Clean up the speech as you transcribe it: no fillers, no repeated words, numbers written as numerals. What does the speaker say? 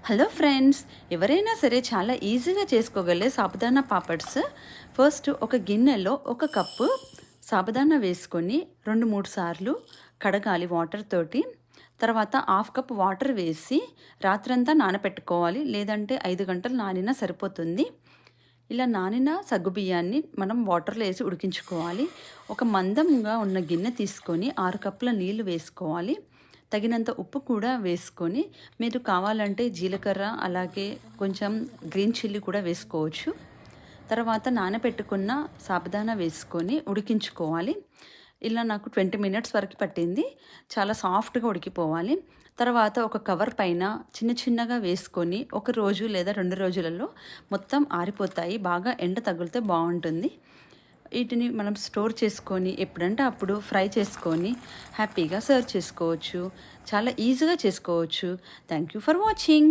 Hello friends, ఎవరైనా సరే చాలా ఈజీగా చేసుకోగలే సాబుదానా పాపడ్స్. ఫస్ట్ ఒక గిన్నెలో ఒక కప్పు సాబుదానా వేసుకొని 2-3 సార్లు కడగాలి వాటర్ తోటి. తర్వాత హాఫ్ కప్ వాటర్ వేసి రాత్రంతా నానపెట్టుకోవాలి, లేదంటే 5 గంటలు నానినా సరిపోతుంది. ఇలా నానిన సగ్గుబియ్యాన్ని మనం వాటర్లో వేసి ఉడికించుకోవాలి. ఒక మందంగా ఉన్న గిన్నె తీసుకొని 6 కప్పుల నీళ్లు వేసుకోవాలి. తగినంత ఉప్పు కూడా వేసుకొని, మీరు కావాలంటే జీలకర్ర అలాగే కొంచెం గ్రీన్ చిల్లీ కూడా వేసుకోవచ్చు. తర్వాత నానబెట్టుకున్న సాబుదానా వేసుకొని ఉడికించుకోవాలి. ఇలా నాకు 20 మినిట్స్ వరకు పట్టింది. చాలా సాఫ్ట్గా ఉడికిపోవాలి. తర్వాత ఒక కవర్ పైన చిన్న చిన్నగా వేసుకొని ఒక రోజు లేదా 2 రోజులలో మొత్తం ఆరిపోతాయి. బాగా ఎండ తగిలితే బాగుంటుంది. వీటిని మనం స్టోర్ చేసుకొని ఎప్పుడంటే అప్పుడు ఫ్రై చేసుకొని హ్యాపీగా సర్వ్ చేసుకోవచ్చు. చాలా ఈజీగా చేసుకోవచ్చు. Thank you for watching.